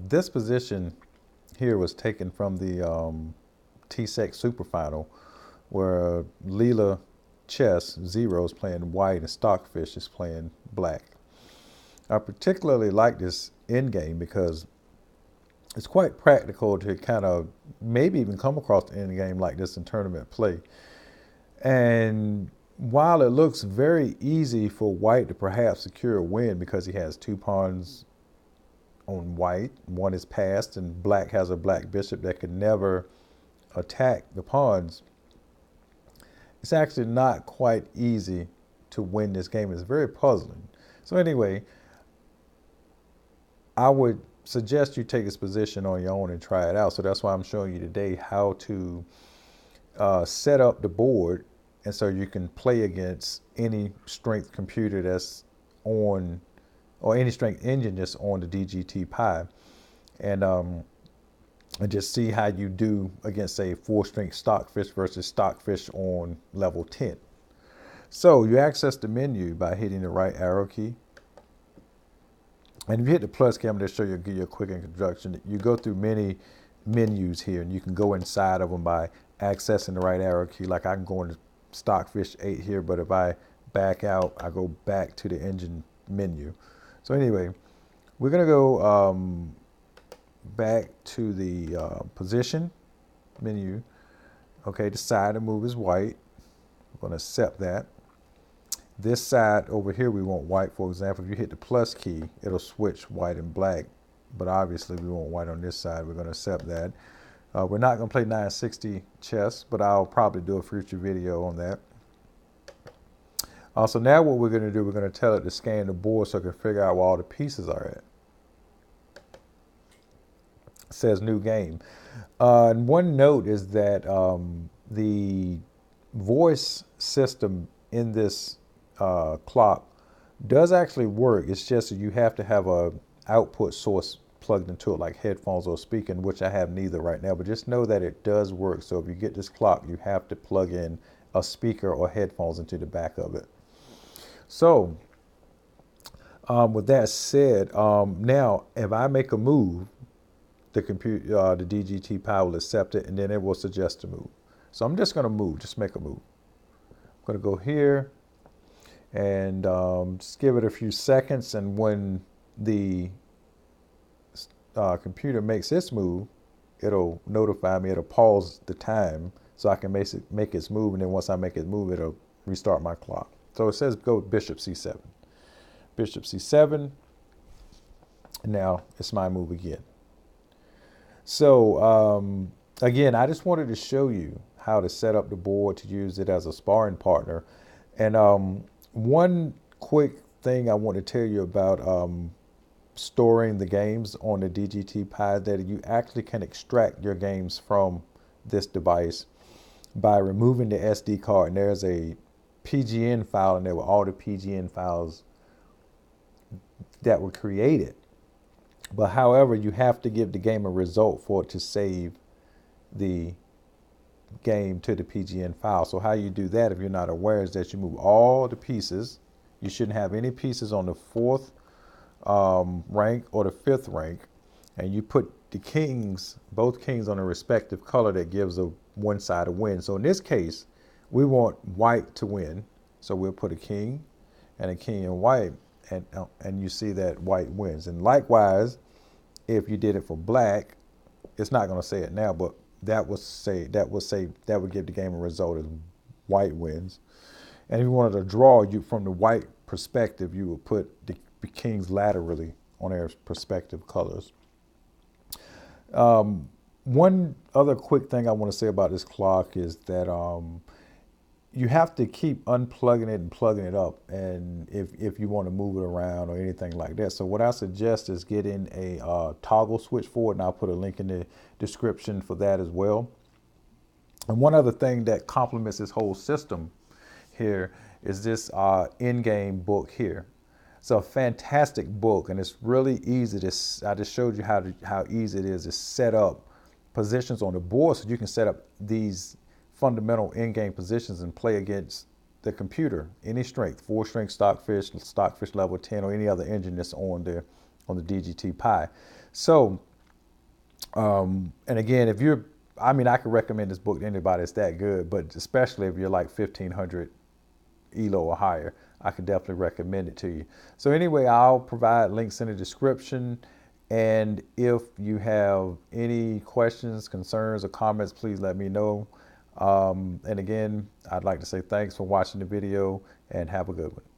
This position here was taken from the T-Sec Super Final, where Leela Chess Zero is playing white and Stockfish is playing black. I particularly like this endgame because it's quite practical to kind of maybe even come across the endgame like this in tournament play. And while it looks very easy for white to perhaps secure a win because he has two pawns on white, one is passed, and black has a black bishop that can never attack the pawns, it's actually not quite easy to win this game. It's very puzzling. So anyway, I would suggest you take this position on your own and try it out. So that's why I'm showing you today how to set up the board, and so you can play against any strength computer that's on, or any strength engine that's on the DGT Pi, and just see how you do against, say, 4-strength Stockfish versus Stockfish on level 10. So you access the menu by hitting the right arrow key. And if you hit the plus key, I'm going to show you, give you a quick introduction. You go through many menus here, and you can go inside of them by accessing the right arrow key. Like I can go into Stockfish 8 here, but if I back out, I go back to the engine menu. So anyway, we're going to go back to the position menu. Okay, the side to move is white. We're going to accept that. This side over here, we want white. For example, if you hit the plus key, it'll switch white and black. But obviously, we want white on this side. We're going to accept that. We're not going to play 960 chess, but I'll probably do a future video on that. Also, now what we're going to do, we're going to tell it to scan the board so it can figure out where all the pieces are at. It says new game. And one note is that the voice system in this clock does actually work. It's just that you have to have a output source plugged into it, like headphones or speaking, which I have neither right now, but just know that it does work. So if you get this clock, you have to plug in a speaker or headphones into the back of it. So with that said, now if I make a move, the computer, the DGT Pi will accept it, and then it will suggest a move. So I'm just going to move, just make a move. I'm going to go here and just give it a few seconds, and when the computer makes its move, it'll notify me, it'll pause the time so I can make its move, and then once I make it move, it'll restart my clock. So it says go bishop c7. Bishop c7, and now it's my move again. So again, I just wanted to show you how to set up the board to use it as a sparring partner. And one quick thing I want to tell you about storing the games on the DGT Pi is that you actually can extract your games from this device by removing the SD card. And there's a PGN file in there with all the PGN files that were created. But however, you have to give the game a result for it to save the game to the PGN file. So how you do that, if you're not aware, is that you move all the pieces. You shouldn't have any pieces on the 4th rank or the 5th rank, and you put the kings, both kings, on a respective color that gives one side a win. So in this case, we want white to win, so we'll put a king and a king in white, and you see that white wins. And likewise, if you did it for black, it's not going to say it now, but that would give the game a result as white wins. And if you wanted to draw, you from the white perspective, you would put the kings laterally on their respective colors. One other quick thing I want to say about this clock is that you have to keep unplugging it and plugging it up, and if you want to move it around or anything like that. So what I suggest is getting a toggle switch for it, and I'll put a link in the description for that as well. And one other thing that complements this whole system here is this Endgame book here. It's a fantastic book, and it's really easy to, I just showed you how easy it is to set up positions on the board, so you can set up these fundamental in-game positions and play against the computer, any strength, 4-strength Stockfish, Stockfish level 10, or any other engine that's on on the DGT Pi. So, and again, if you're, I mean, I could recommend this book to anybody that's that good, but especially if you're like 1500 ELO or higher, I could definitely recommend it to you. So anyway, I'll provide links in the description. And if you have any questions, concerns, or comments, please let me know. And again, I'd like to say thanks for watching the video and have a good one.